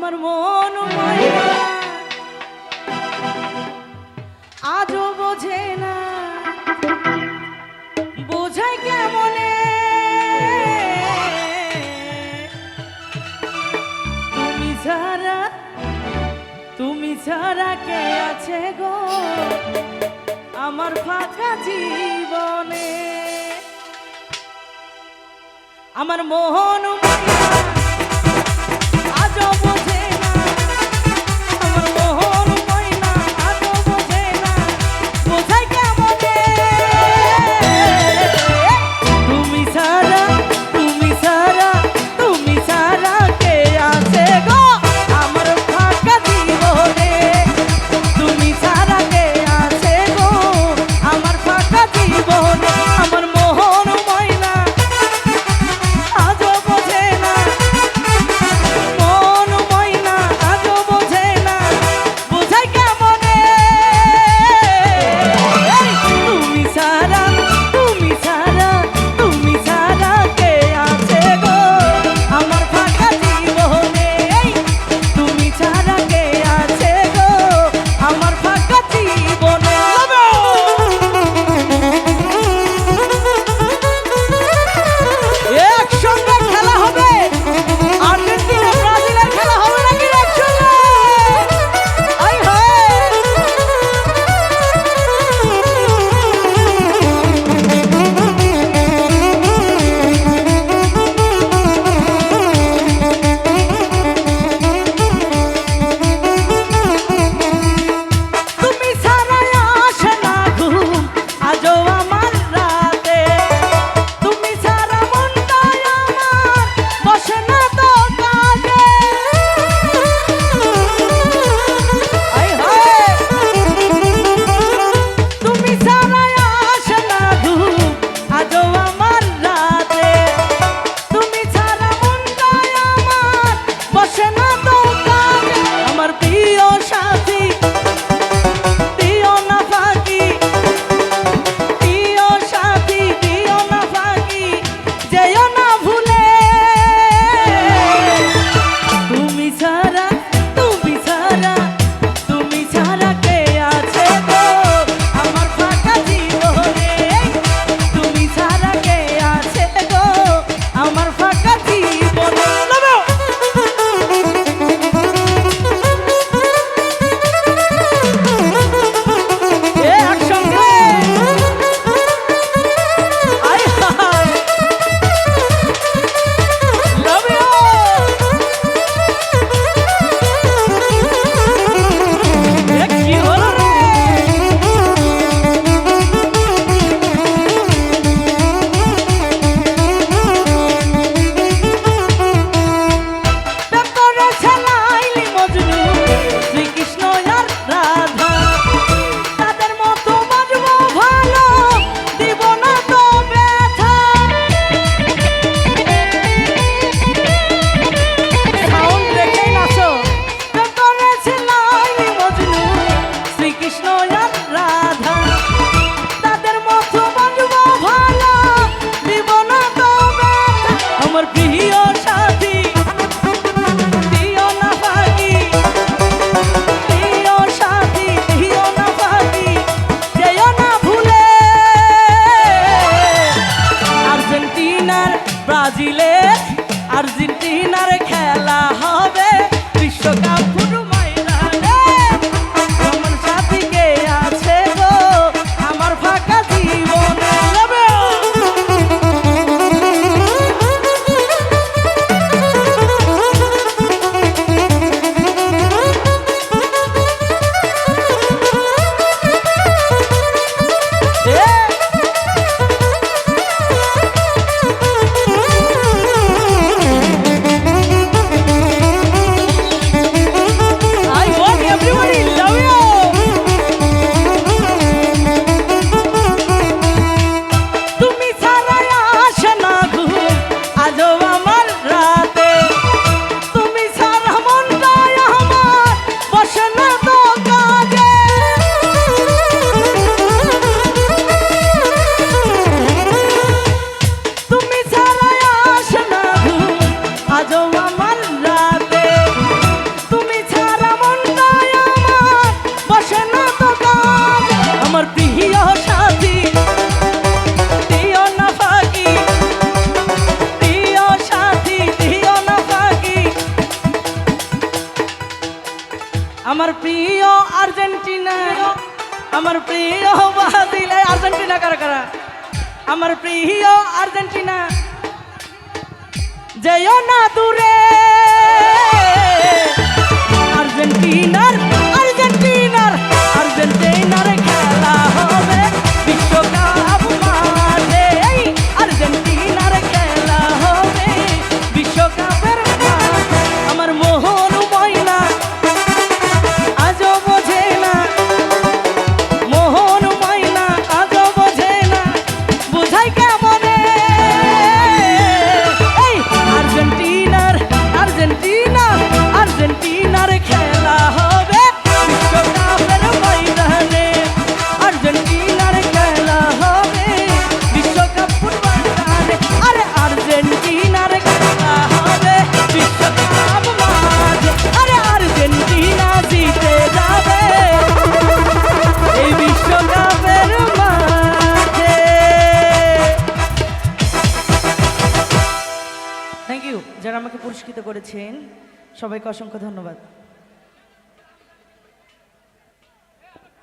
আমার মন মায়া আজও বোঝে না, বোঝাই কেমনে তুমি ছাড়া কে আছে গো আমার ফাঁকা জীবনে। আমার মোহন মায়া আজও বোঝে না, আমার মোহন মায়া আজও বোঝে না, বোঝাই কেমনে তুমি ছাড়া তুমি ছাড়া তুমি ছাড়া কে আছে গো আমার ফাঁকা জীবনে। তুমি ছাড়া কে আছে গো আমার ফাঁকা জীবনে। আমার মোহন ময়না আজও বোঝে না, মন ময়না আজও বোঝে না, বোঝাই কেমনে তুমি ছাড়া তুমি ছাড়া তুমি ছাড়া কে আছে গো আমার ফাঁকা জীবনে। তুমি ছাড়া কে আছে গো আমার ফাঁকা জীবনে। একসঙ্গে খেলা হবে, আর্জেন্টিনা ব্রাজিলের খেলা হবে নাকি একসঙ্গে? আই হায় তুমি ছাড়া আসে না ঘুম আজও আমার রাতে, তুমি ছাড়া মনটাই আমার বসে না তো কাজে। আই হায় তুমি ছাড়া আসে না ঘুম আজও আমার রাতে, তুমি ছাড়া মনটাই আমার বসে না তো কাজে। আমার প্রিয় সাথী দিও না ফাঁকি, প্রিয় সাথী দিও না ফাঁকি, যেও না ভুলে তুমি ছাড়া তুমি ছাড়া তুমি ছাড়া কে আছে গো আমার ফাঁকা জীবনে। তুমি ছাড়া কে আছে গো আমার ফাঁকা জীবনে। একসঙ্গে আই হায় লাভ ইউ। কি হলো রে তারপরে ছেলাইলি মজনু শ্রীকৃষ্ণ আর রাধা, তাদের মতো বাজবো ভালো দিব না তো ব্যথা। সাউন্ড দেখেই নাচো। তারপরে ছেলাইলি মজনু শ্রীকৃষ্ণ আর রাধা, তাদের মতো বাজবো ভালো দিব না তো ব্যথা। আমার প্রিয় সাথী দিও না ফাঁকি, প্রিয় সাথী দিও না ফাঁকি, যেও না ভুলে আর্জেন্টিনার ব্রাজিলের আর্জেন্টিনার খেলা হবে বিশ্বকাপ ফুটবল রে। আমার সাথী কে আছে গো আমার ফাঁকা জীবনে। আমার প্রিয় আর্জেন্টিনা, আমার প্রিয় ব্রাজিল। আর্জেন্টিনা কারা কারা? আমার প্রিয় আর্জেন্টিনা, যেও না দূরে। আর্জেন্টিনার আর্জেন্টিনার আর্জেন্টিনার খেলা হবে বিশ্বকাপ মাঠে। এই আর্জেন্টিনার খেলা হবে বিশ্বকাপের মাঠে। আমার মোহন ময়না আজও বোঝে না, মোহন ময়না আজও বোঝে না, বোঝাই কেমনে। এই আর্জেন্টিনার আর্জেন্টিনা আর্জেন্টিনার খেলা হবে বিশ্বকাপের ময়দানে। আর্জেন্টিনার খেলা হবে বিশ্বকাপ ময়দানে। আরে আর্জেন্টিনার খেলা হবে বিশ্বকাপ মাঠে। আরে আর্জেন্টিনা জিতে যাবে এই বিশ্বকাপের মাঠে। থ্যাংক ইউ যারা আমাকে পুরস্কৃত করেছেন, সবাইকে অসংখ্য ধন্যবাদ।